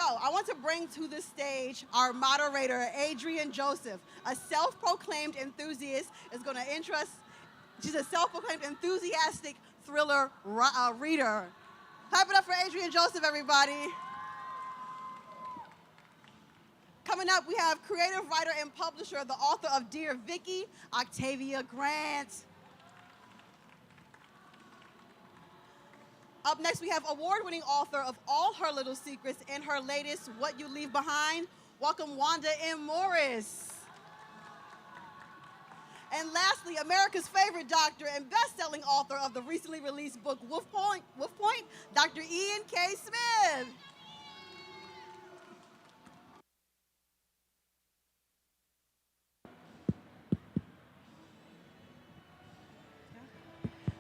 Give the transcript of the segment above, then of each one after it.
So I want to bring to the stage our moderator, Adrian Joseph, a self-proclaimed enthusiast, is going to interest. She's a self-proclaimed enthusiastic thriller reader. Clap it up for Adrian Joseph, everybody. Coming up, we have creative writer and publisher, the author of Dear Vicky, Octavia Grant. Up next, we have award-winning author of All Her Little Secrets and her latest, What You Leave Behind. Welcome, Wanda M. Morris. And lastly, America's favorite doctor and best-selling author of the recently released book, Wolf Point, Dr. Ian K. Smith.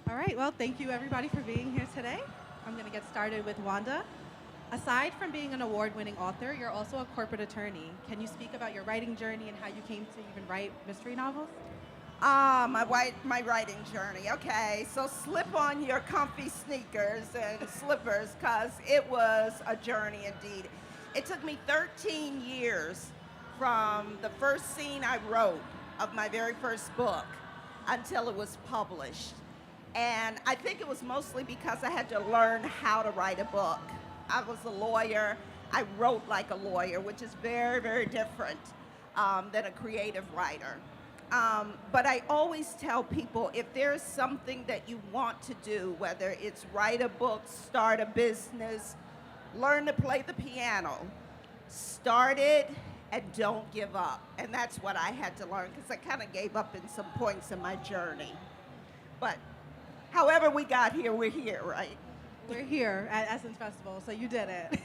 All right, well, thank you everybody for being here today. I'm gonna get started with Wanda. Aside from being an award-winning author, you're also a corporate attorney. Can you speak about your writing journey and how you came to even write mystery novels? My writing journey. Okay, so slip on your comfy sneakers and slippers, because it was a journey indeed. It took me 13 years from the first scene I wrote of my very first book until it was published. And I think it was mostly because I had to learn how to write a book. I was a lawyer. I wrote like a lawyer, which is very, very different than a creative writer. But I always tell people, if there's something that you want to do, whether it's write a book, start a business, learn to play the piano, start it and don't give up. And that's what I had to learn, because I kind of gave up in some points in my journey. But however we got here, we're here, right? We're here at Essence Festival, so you did it.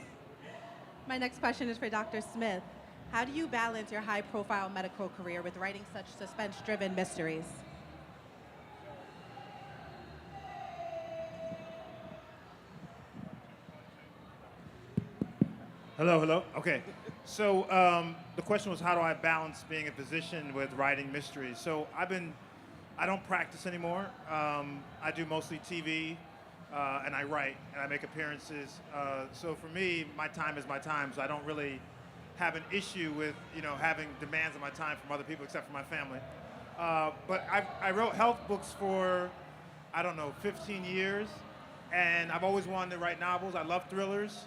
My next question is for Dr. Smith. How do you balance your high-profile medical career with writing such suspense-driven mysteries? Hello. Okay. So the question was, how do I balance being a physician with writing mysteries? So I don't practice anymore. I do mostly TV, and I write, and I make appearances. So for me, my time is my time, so I don't really have an issue with, having demands of my time from other people except for my family. But I wrote health books for, 15 years, and I've always wanted to write novels. I love thrillers.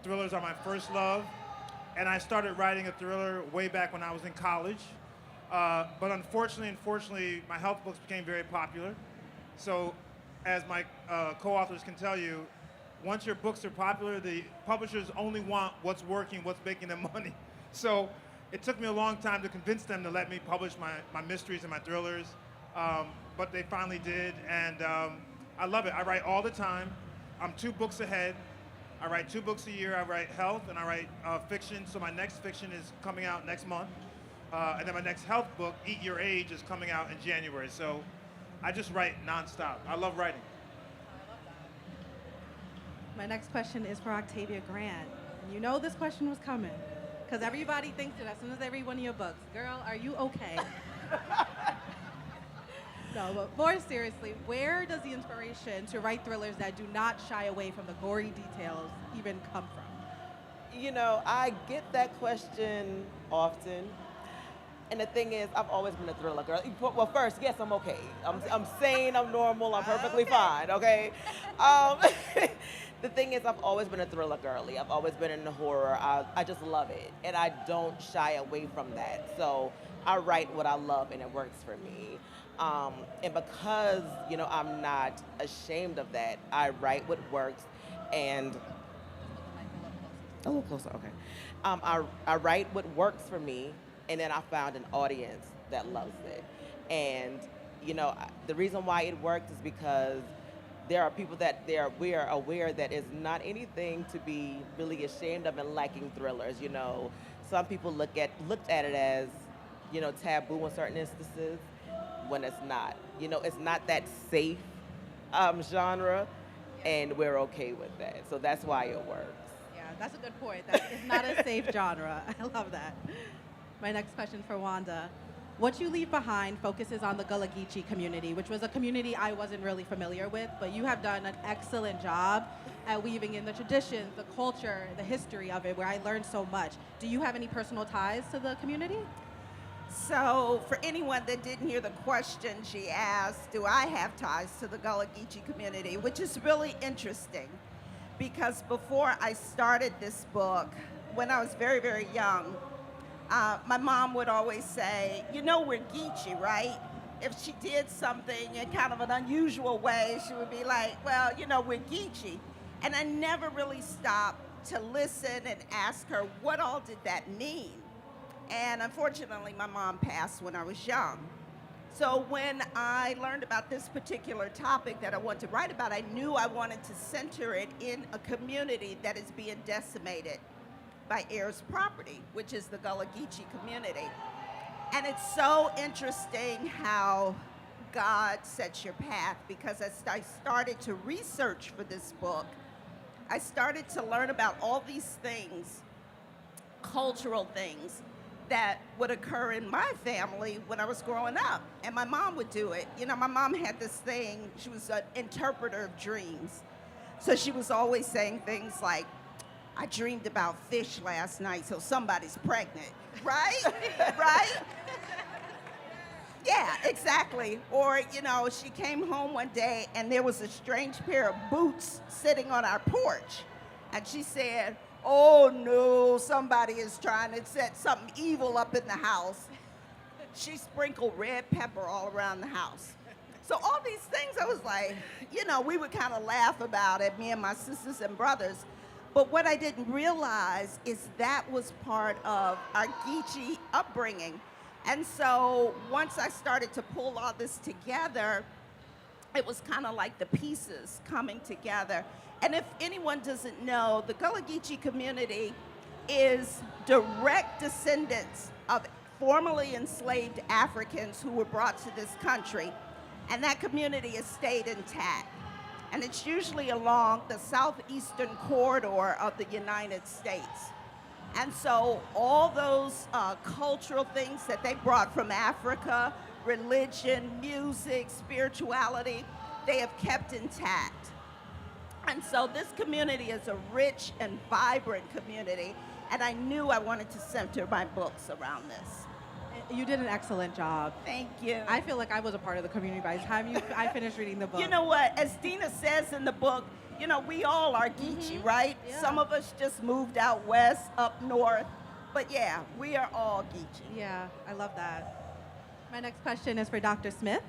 Thrillers are my first love, and I started writing a thriller way back when I was in college. But unfortunately, my health books became very popular. So, as my co-authors can tell you, once your books are popular, the publishers only want what's working, what's making them money. So it took me a long time to convince them to let me publish my mysteries and my thrillers, but they finally did, and I love it. I write all the time. I'm 2 books ahead. I write 2 books a year. I write health and I write fiction, so my next fiction is coming out next month. And then my next health book, Eat Your Age, is coming out in January. So I just write nonstop. I love writing. My next question is for Octavia Grant. You know this question was coming, because everybody thinks it as soon as they read one of your books. Girl, are you okay? No, but more seriously, where does the inspiration to write thrillers that do not shy away from the gory details even come from? I get that question often. And the thing is, I've always been a thriller girl. Well, first, yes, I'm okay. I'm sane, I'm normal, I'm perfectly fine, okay? The thing is, I've always been a thriller girly. I've always been into horror. I just love it. And I don't shy away from that. So I write what I love, and it works for me. And because, I'm not ashamed of that, I write what works. And a little closer, okay. I write what works for me, and then I found an audience that loves it. And, the reason why it works is because there are people that we are aware that is not anything to be really ashamed of in liking thrillers. Some people looked at it as, taboo in certain instances, when it's not. It's not that safe genre, and we're okay with that. So that's why it works. Yeah, that's a good point. That is not a safe genre. I love that. My next question for Wanda. What You Leave Behind focuses on the Gullah Geechee community, which was a community I wasn't really familiar with, but you have done an excellent job at weaving in the traditions, the culture, the history of it, where I learned so much. Do you have any personal ties to the community? So, for anyone that didn't hear the question she asked, do I have ties to the Gullah Geechee community, which is really interesting because before I started this book, when I was very, very young, my mom would always say, you know, we're Geechee, right? If she did something in kind of an unusual way, she would be like, well, you know, we're Geechee. And I never really stopped to listen and ask her, what all did that mean? And unfortunately, my mom passed when I was young. So when I learned about this particular topic that I wanted to write about, I knew I wanted to center it in a community that is being decimated by heirs property, which is the Gullah Geechee community. And it's so interesting how God sets your path, because as I started to research for this book, I started to learn about all these things, cultural things, that would occur in my family when I was growing up. And my mom would do it. You know, my mom had this thing, she was an interpreter of dreams. So she was always saying things like, I dreamed about fish last night, so somebody's pregnant, right? Right? Yeah, exactly. Or, you know, she came home one day and there was a strange pair of boots sitting on our porch. And she said, oh no, somebody is trying to set something evil up in the house. She sprinkled red pepper all around the house. So all these things, I was like, you know, we would kind of laugh about it, me and my sisters and brothers. But what I didn't realize is that was part of our Geechee upbringing. And so once I started to pull all this together, it was kind of like the pieces coming together. And if anyone doesn't know, the Gullah Geechee community is direct descendants of formerly enslaved Africans who were brought to this country. And that community has stayed intact. And it's usually along the southeastern corridor of the United States. And so all those cultural things that they brought from Africa, religion, music, spirituality, they have kept intact. And so this community is a rich and vibrant community, and I knew I wanted to center my books around this. You did an excellent job. Thank you. I feel like I was a part of the community by the time I finished reading the book. You know what? As Dina says in the book, you know, we all are Geechee, right? Yeah. Some of us just moved out west, up north. But yeah, we are all Geechee. Yeah, I love that. My next question is for Dr. Smith.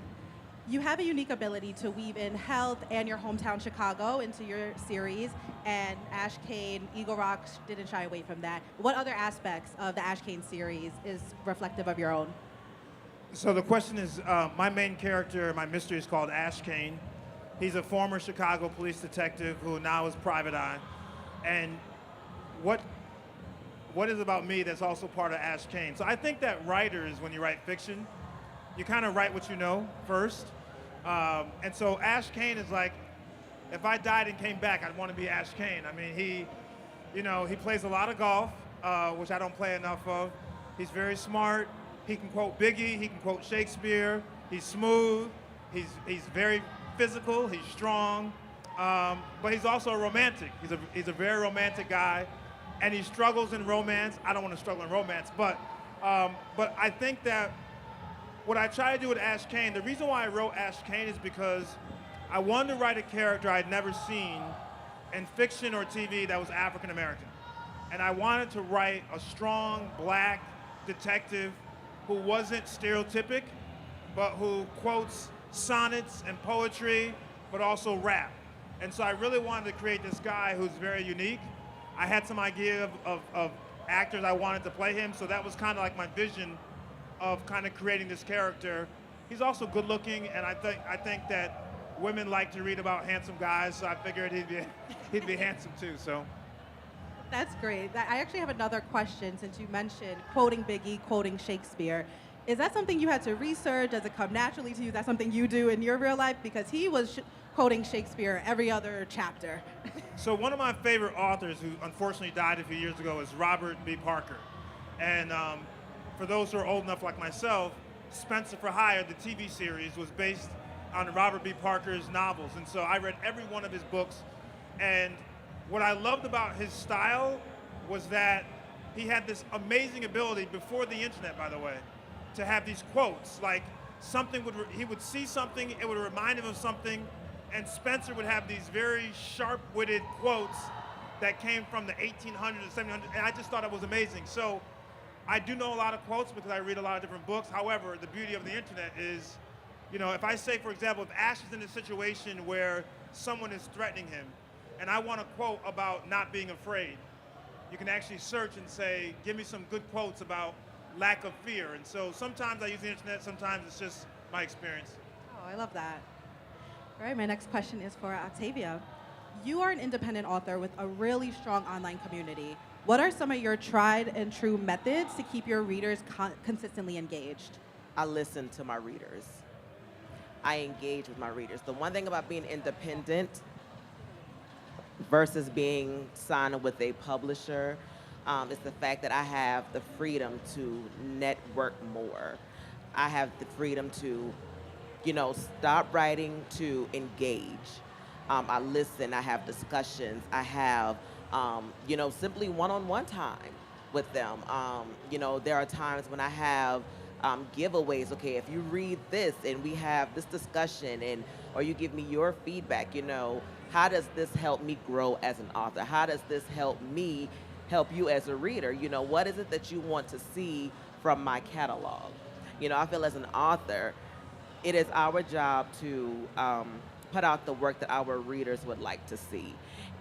You have a unique ability to weave in health and your hometown Chicago into your series, and Ash Kane, Eagle Rock didn't shy away from that. What other aspects of the Ash Kane series is reflective of your own? So the question is, my main character, my mystery is called Ash Kane. He's a former Chicago police detective who now is Private Eye. And what is about me that's also part of Ash Kane? So I think that writers, when you write fiction, you kind of write what you know first. And so Ash Kane is like, if I died and came back, I'd want to be Ash Kane. I mean, he plays a lot of golf, which I don't play enough of. He's very smart. He can quote Biggie. He can quote Shakespeare. He's smooth. He's very physical. He's strong. But he's also a romantic. He's a very romantic guy, and he struggles in romance. I don't want to struggle in romance, but I think that what I try to do with Ash Kane, the reason why I wrote Ash Kane is because I wanted to write a character I'd never seen in fiction or TV that was African American. And I wanted to write a strong black detective who wasn't stereotypic, but who quotes sonnets and poetry, but also rap. And so I really wanted to create this guy who's very unique. I had some idea of actors I wanted to play him, so that was kind of like my vision of kind of creating this character. He's also good looking, and I think that women like to read about handsome guys, so I figured he'd be handsome too. So That's great. I actually have another question since you mentioned quoting Biggie, quoting Shakespeare. Is that something you had to research? Does it come naturally to you? Is that something you do in your real life? Because he was quoting Shakespeare every other chapter. So one of my favorite authors who unfortunately died a few years ago is Robert B. Parker. And for those who are old enough like myself, Spencer for Hire, the TV series, was based on Robert B. Parker's novels. And so I read every one of his books. And what I loved about his style was that he had this amazing ability, before the internet, by the way, to have these quotes. Like he would see something, it would remind him of something, and Spencer would have these very sharp-witted quotes that came from the 1800s and 1700s, and I just thought it was amazing. So I do know a lot of quotes because I read a lot of different books. However, the beauty of the internet is, if I say, for example, if Ash is in a situation where someone is threatening him, and I want a quote about not being afraid, you can actually search and say, give me some good quotes about lack of fear. And so sometimes I use the internet, sometimes it's just my experience. Oh, I love that. All right, my next question is for Octavia. You are an independent author with a really strong online community. What are some of your tried and true methods to keep your readers consistently engaged? I listen to my readers. I engage with my readers. The one thing about being independent versus being signed with a publisher is the fact that I have the freedom to network more. I have the freedom to, stop writing, to engage. I listen, I have discussions, I have, simply one-on-one time with them. There are times when I have giveaways. Okay, if you read this and we have this discussion, or you give me your feedback, how does this help me grow as an author? How does this help me help you as a reader? What is it that you want to see from my catalog? I feel as an author, it is our job to put out the work that our readers would like to see.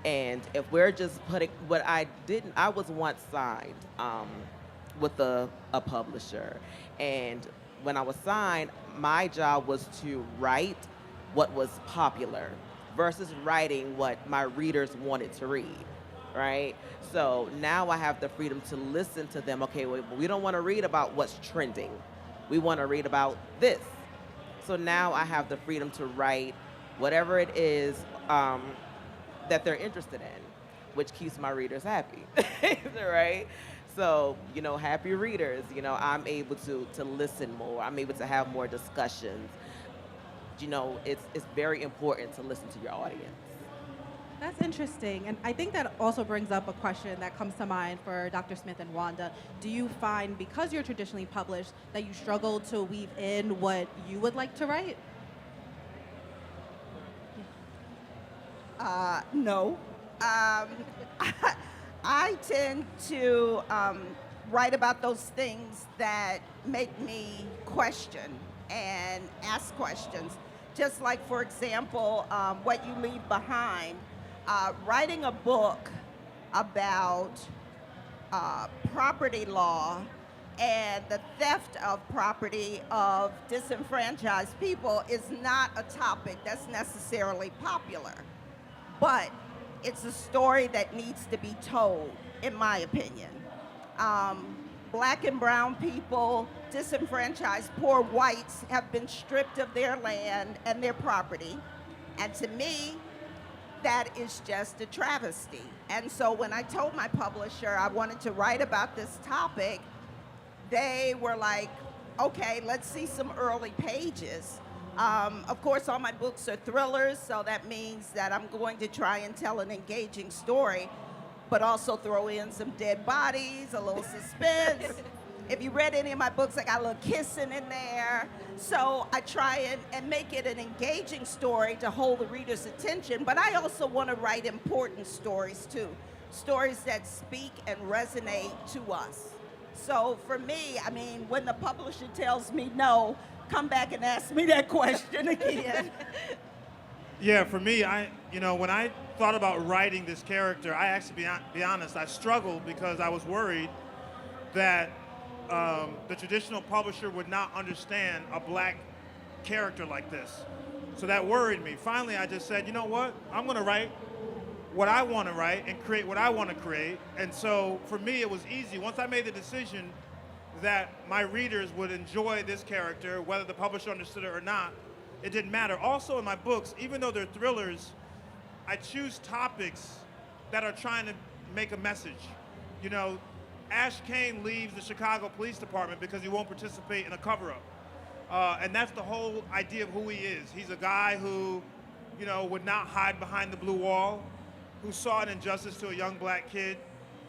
And if we're just putting, I was once signed with a publisher. And when I was signed, my job was to write what was popular versus writing what my readers wanted to read, right? So now I have the freedom to listen to them. Okay, we don't want to read about what's trending. We want to read about this. So now I have the freedom to write whatever it is that they're interested in, which keeps my readers happy, right? So, happy readers, I'm able to listen more. I'm able to have more discussions. It's very important to listen to your audience. That's interesting. And I think that also brings up a question that comes to mind for Dr. Smith and Wanda. Do you find, because you're traditionally published, that you struggle to weave in what you would like to write? No. I tend to write about those things that make me question and ask questions. Just like, for example, What You Leave Behind. Writing a book about property law and the theft of property of disenfranchised people is not a topic that's necessarily popular. But it's a story that needs to be told, in my opinion. Black and brown people, disenfranchised poor whites have been stripped of their land and their property. And to me, that is just a travesty. And so when I told my publisher I wanted to write about this topic, they were like, okay, let's see some early pages. Of course, all my books are thrillers, so that means that I'm going to try and tell an engaging story, but also throw in some dead bodies, a little suspense. If you read any of my books, I got a little kissing in there. So I try and make it an engaging story to hold the reader's attention, but I also want to write important stories too, stories that speak and resonate to us. So for me, when the publisher tells me no, come back and ask me that question again. Yeah, for me, when I thought about writing this character, I actually, be honest, I struggled because I was worried that the traditional publisher would not understand a black character like this. So that worried me. Finally, I just said, you know what? I'm going to write what I want to write and create what I want to create. And so for me, it was easy. Once I made the decision that my readers would enjoy this character, whether the publisher understood it or not, it didn't matter. Also in my books, even though they're thrillers, I choose topics that are trying to make a message. Ash Kane leaves the Chicago Police Department because he won't participate in a cover-up. And that's the whole idea of who he is. He's a guy who, would not hide behind the blue wall, who saw an injustice to a young black kid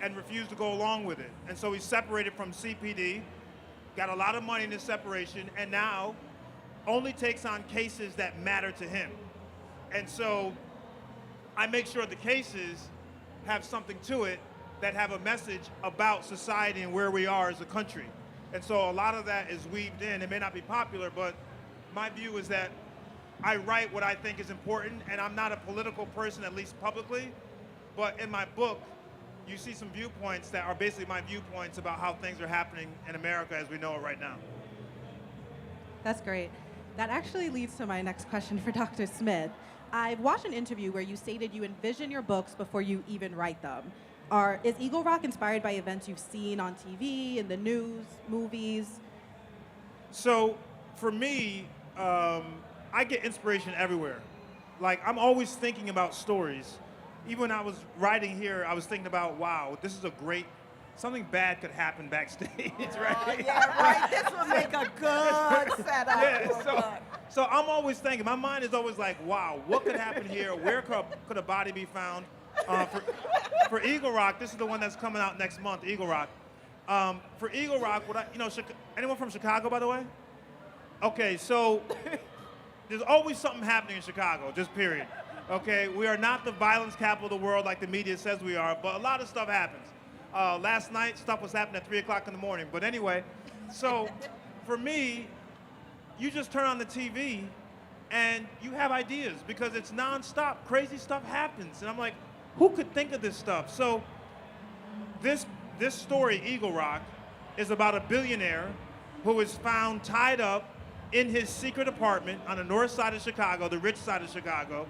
and refused to go along with it. And so he's separated from CPD, got a lot of money in his separation, and now only takes on cases that matter to him. And so I make sure the cases have something to it that have a message about society and where we are as a country. And so a lot of that is weaved in. It may not be popular, but my view is that I write what I think is important, and I'm not a political person, at least publicly, but in my book, you see some viewpoints that are basically my viewpoints about how things are happening in America as we know it right now. That's great. That actually leads to my next question for Dr. Smith. I've watched an interview where you stated you envision your books before you even write them. Is Eagle Rock inspired by events you've seen on TV, in the news, movies? So for me, I get inspiration everywhere. Like, I'm always thinking about stories. Even when I was writing here, I was thinking about, wow, this is something bad could happen backstage, right? Yeah, right. This would make a good setup. Yeah, so I'm always thinking, my mind is always like, wow, what could happen here? Where could a body be found? For Eagle Rock, this is the one that's coming out next month, Eagle Rock. For Eagle Rock, anyone from Chicago, by the way? Okay, so there's always something happening in Chicago, just period. Okay, we are not the violence capital of the world like the media says we are, but a lot of stuff happens. Last night, stuff was happening at 3 o'clock in the morning. But anyway, so for me, you just turn on the TV and you have ideas because it's nonstop. Crazy stuff happens. And I'm like, who could think of this stuff? So this story, Eagle Rock, is about a billionaire who is found tied up in his secret apartment on the north side of Chicago, the rich side of Chicago,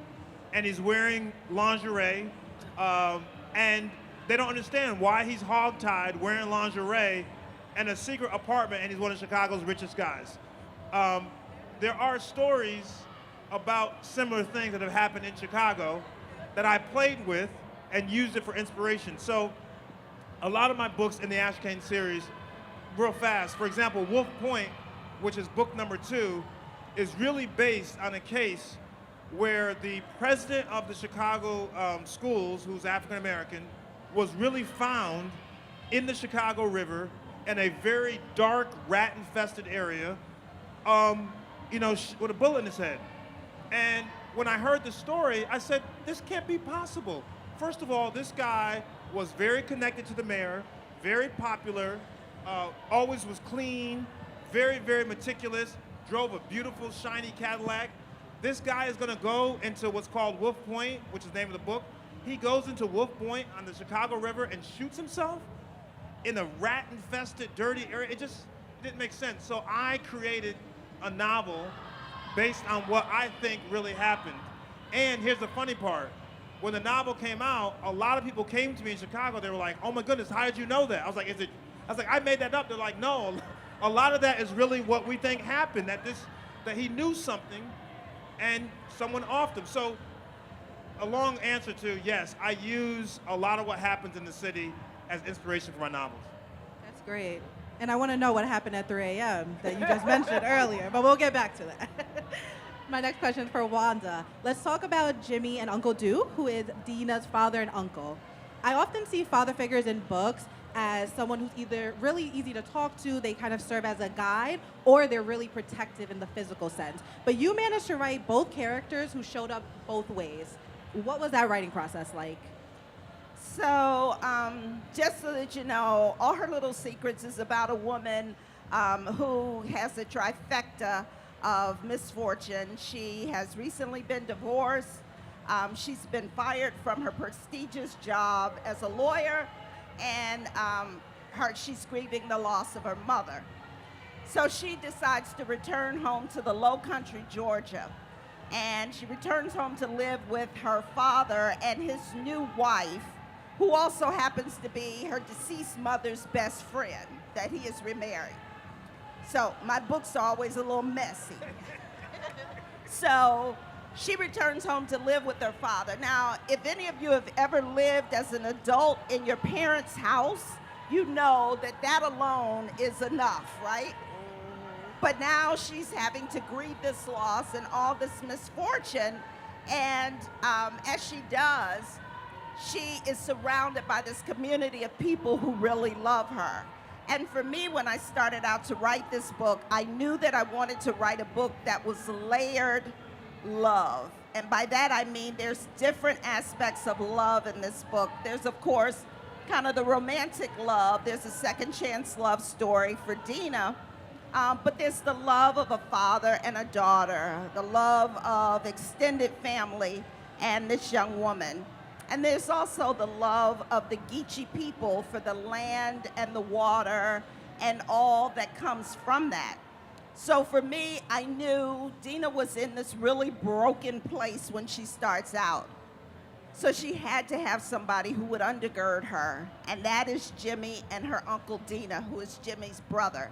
and he's wearing lingerie, and they don't understand why he's hogtied wearing lingerie in a secret apartment, and he's one of Chicago's richest guys. There are stories about similar things that have happened in Chicago that I played with and used it for inspiration. So a lot of my books in the Ashcan series, real fast, for example, Wolf Point, which is book number 2, is really based on a case where the president of the Chicago schools, who's African American, was really found in the Chicago River in a very dark, rat-infested area, with a bullet in his head. And when I heard the story, I said, this can't be possible. First of all, this guy was very connected to the mayor, very popular, always was clean, very, very meticulous, drove a beautiful, shiny Cadillac. This guy is gonna go into what's called Wolf Point, which is the name of the book. He goes into Wolf Point on the Chicago River and shoots himself in a rat-infested, dirty area. It just didn't make sense. So I created a novel based on what I think really happened. And here's the funny part. When the novel came out, a lot of people came to me in Chicago. They were like, oh my goodness, how did you know that? I was like, I made that up. They're like, no, a lot of that is really what we think happened, that he knew something and someone offed him. So a long answer to, yes, I use a lot of what happens in the city as inspiration for my novels. That's great. And I want to know what happened at 3 a.m. that you just mentioned earlier, but we'll get back to that. My next question is for Wanda. Let's talk about Jimmy and Uncle Duke, who is Dina's father and uncle. I often see father figures in books as someone who's either really easy to talk to, they kind of serve as a guide, or they're really protective in the physical sense. But you managed to write both characters who showed up both ways. What was that writing process like? So, just so that you know, All Her Little Secrets is about a woman who has a trifecta of misfortune. She has recently been divorced. She's been fired from her prestigious job as a lawyer, and she's grieving the loss of her mother. So she decides to return home to the low country, Georgia. And she returns home to live with her father and his new wife, who also happens to be her deceased mother's best friend that he is remarried. So my books are always a little messy. So she returns home to live with her father. Now, if any of you have ever lived as an adult in your parents' house, you know that that alone is enough, right? But now she's having to grieve this loss and all this misfortune. And as she does, she is surrounded by this community of people who really love her. And for me, when I started out to write this book, I knew that I wanted to write a book that was layered love. And by that I mean there's different aspects of love in this book. There's, of course, kind of the romantic love. There's a second chance love story for Dina. But there's the love of a father and a daughter, the love of extended family and this young woman. And there's also the love of the Geechee people for the land and the water and all that comes from that. So for me, I knew Dina was in this really broken place when she starts out. So she had to have somebody who would undergird her, and that is Jimmy and her uncle Dina, who is Jimmy's brother.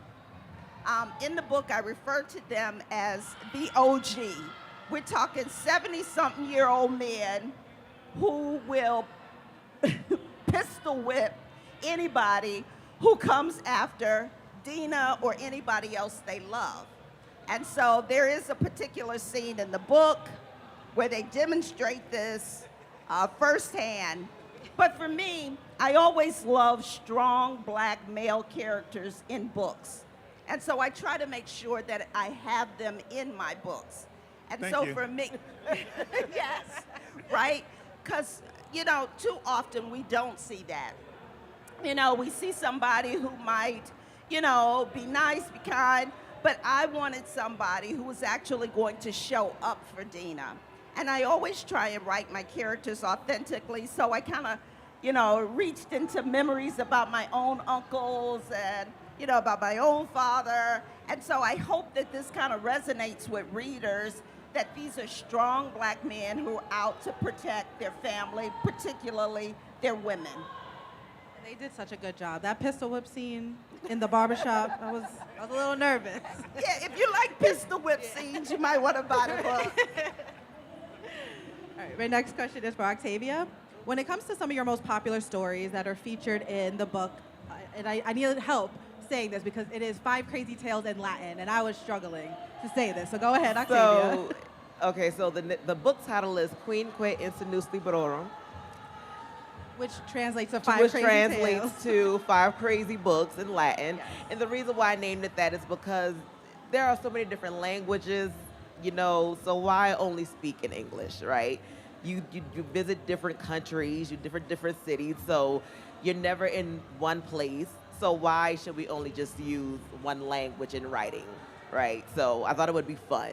In the book, I refer to them as the OG. We're talking 70-something-year-old men who will pistol whip anybody who comes after Dina or anybody else they love. And so there is a particular scene in the book where they demonstrate this firsthand. But for me, I always love strong black male characters in books. And so I try to make sure that I have them in my books. And Thank so you. for me, yes, right? Because, you know, too often we don't see that. You know, we see somebody who might, you know, be nice, be kind, but I wanted somebody who was actually going to show up for Dina. And I always try and write my characters authentically, so I kind of, you know, reached into memories about my own uncles and, you know, about my own father. And so I hope that this kind of resonates with readers, that these are strong black men who are out to protect their family, particularly their women. They did such a good job. That pistol whip scene in the barbershop, I was a little nervous. Yeah, if you like pistol whip scenes, you might want to buy the book. All right, my next question is for Octavia. When it comes to some of your most popular stories that are featured in the book, and I needed help saying this because it is 5 Crazy Tales in Latin, and I was struggling to say this. So go ahead, Octavia. So the book title is Quinque Insinus Librorum, Which translates to 5 which Crazy translates Tales. to 5 crazy books in Latin. Yes. And the reason why I named it that is because there are so many different languages, you know, so why only speak in English, right? You visit different countries, you different cities, so you're never in one place. So why should we only just use one language in writing, right? So I thought it would be fun.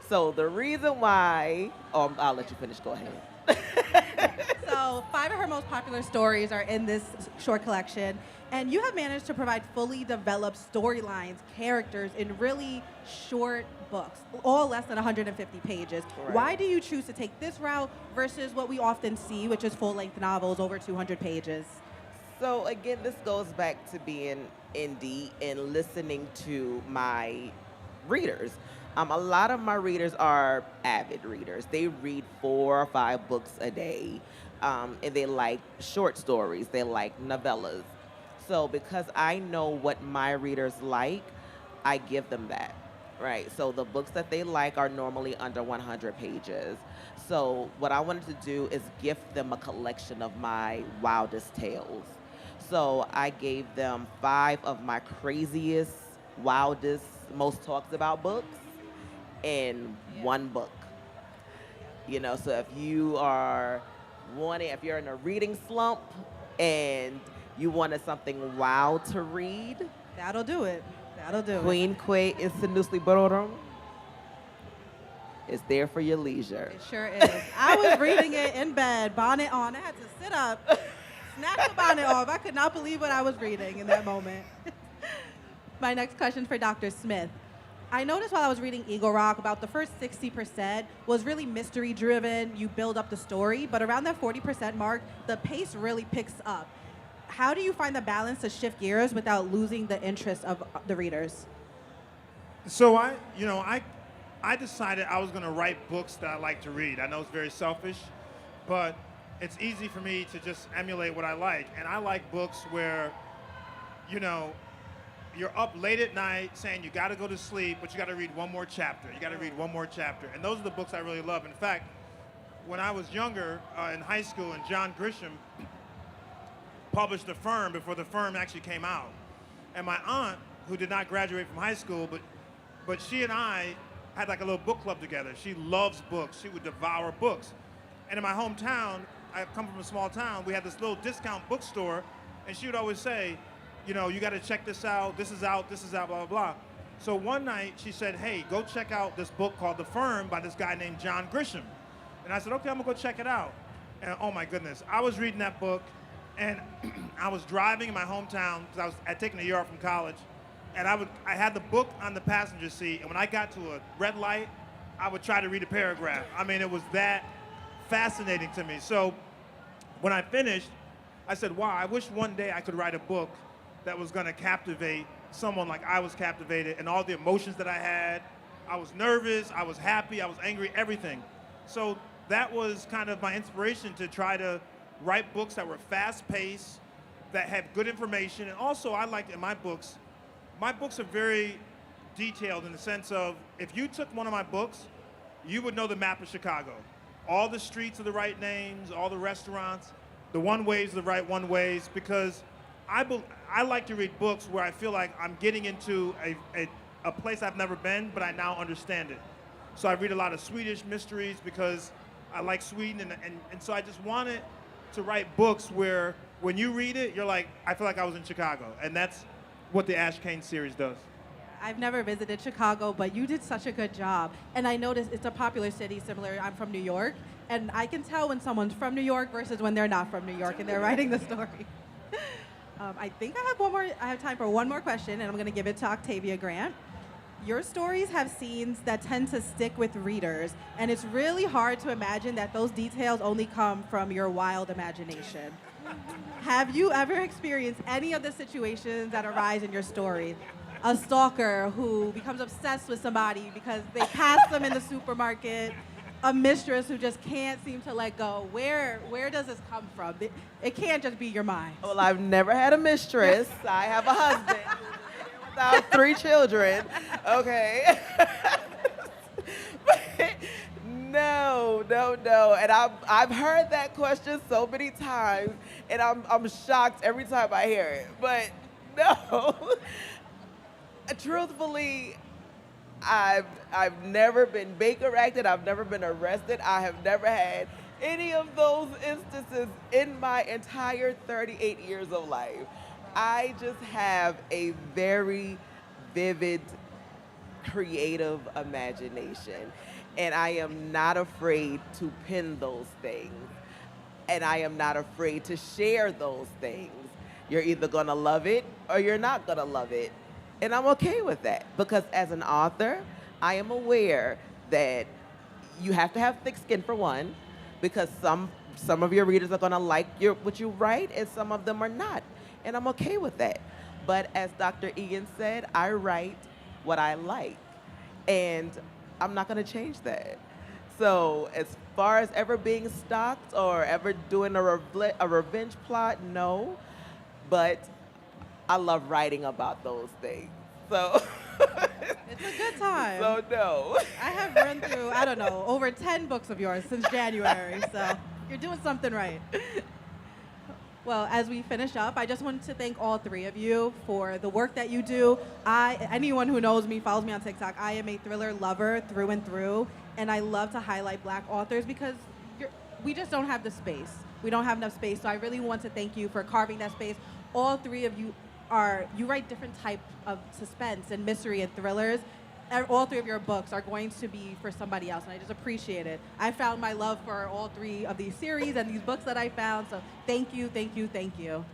So the reason why, I'll let you finish, go ahead. So 5 of her most popular stories are in this short collection, and you have managed to provide fully developed storylines, characters in really short books, all less than 150 pages. Right. Why do you choose to take this route versus what we often see, which is full-length novels over 200 pages? So again, this goes back to being indie and listening to my readers. A lot of my readers are avid readers. They read 4 or 5 books a day, and they like short stories. They like novellas. So because I know what my readers like, I give them that, right? So the books that they like are normally under 100 pages. So what I wanted to do is gift them a collection of my wildest tales. So I gave them 5 of my craziest, wildest, most talked about books in one book. You know, so if you are if you're in a reading slump and you wanted something wild to read, That'll do it. That'll do it. Quinque Insinus Librorum is there for your leisure. It sure is. I was reading it in bed, bonnet on. I had to sit up, snap the bonnet off. I could not believe what I was reading in that moment. My next question for Dr. Smith. I noticed while I was reading Eagle Rock, about the first 60% was really mystery driven. You build up the story, but around that 40% mark, the pace really picks up. How do you find the balance to shift gears without losing the interest of the readers? So I decided I was going to write books that I like to read. I know it's very selfish, but it's easy for me to just emulate what I like. And I like books where, you know, you're up late at night saying you got to go to sleep, but you got to read one more chapter. You got to read one more chapter. And those are the books I really love. In fact, when I was younger in high school, and John Grisham published The Firm before The Firm actually came out. And my aunt, who did not graduate from high school, but she and I had like a little book club together. She loves books. She would devour books. And in my hometown, I come from a small town, we had this little discount bookstore, and she would always say, you know, you got to check this out, this is out, blah, blah, blah. So one night she said, hey, go check out this book called The Firm by this guy named John Grisham. And I said, okay, I'm gonna go check it out. And oh my goodness, I was reading that book, and I was driving in my hometown, because I'd taken a year off from college, and I had the book on the passenger seat, and when I got to a red light, I would try to read a paragraph. I mean, it was that fascinating to me. So when I finished, I said, wow, I wish one day I could write a book that was gonna captivate someone like I was captivated, and all the emotions that I had. I was nervous, I was happy, I was angry, everything. So that was kind of my inspiration to try to write books that were fast-paced, that had good information. And also, I liked in my books are very detailed in the sense of, if you took one of my books, you would know the map of Chicago. All the streets are the right names, all the restaurants, the one-ways are the right one-ways, because I like to read books where I feel like I'm getting into a place I've never been, but I now understand it. So I read a lot of Swedish mysteries because I like Sweden, and so I just wanted to write books where when you read it, you're like, I feel like I was in Chicago. And that's what the Ash Kane series does. I've never visited Chicago, but you did such a good job. And I noticed it's a popular city, similar, I'm from New York, and I can tell when someone's from New York versus when they're not from New York and they're writing the story. I think I have time for one more question, and I'm gonna give it to Octavia Grant. Your stories have scenes that tend to stick with readers, and it's really hard to imagine that those details only come from your wild imagination. Have you ever experienced any of the situations that arise in your story? A stalker who becomes obsessed with somebody because they passed them in the supermarket, a mistress who just can't seem to let go. Where does this come from? It can't just be your mind. Well, I've never had a mistress. I have a husband without 3 children. Okay. No. And I've heard that question so many times, and I'm shocked every time I hear it. But no. Truthfully, I've never been Baker acted. I've never been arrested. I have never had any of those instances in my entire 38 years of life. I just have a very vivid, creative imagination, and I am not afraid to pin those things, and I am not afraid to share those things. You're either gonna love it or you're not gonna love it. And I'm okay with that, because as an author, I am aware that you have to have thick skin for one, because some of your readers are gonna like what you write, and some of them are not. And I'm okay with that. But as Dr. Ian said, I write what I like, and I'm not gonna change that. So as far as ever being stalked or ever doing a revenge plot, no. But I love writing about those things. So It's a good time. So no. I have run through, I don't know, over 10 books of yours since January, so you're doing something right. Well, as we finish up, I just wanted to thank all 3 of you for the work that you do. Anyone who knows me, follows me on TikTok, I am a thriller lover through and through, and I love to highlight Black authors because we just don't have the space. We don't have enough space, so I really want to thank you for carving that space. All 3 of you you write different types of suspense and mystery and thrillers. All 3 of your books are going to be for somebody else, and I just appreciate it. I found my love for all 3 of these series and these books that I found, so thank you, thank you, thank you.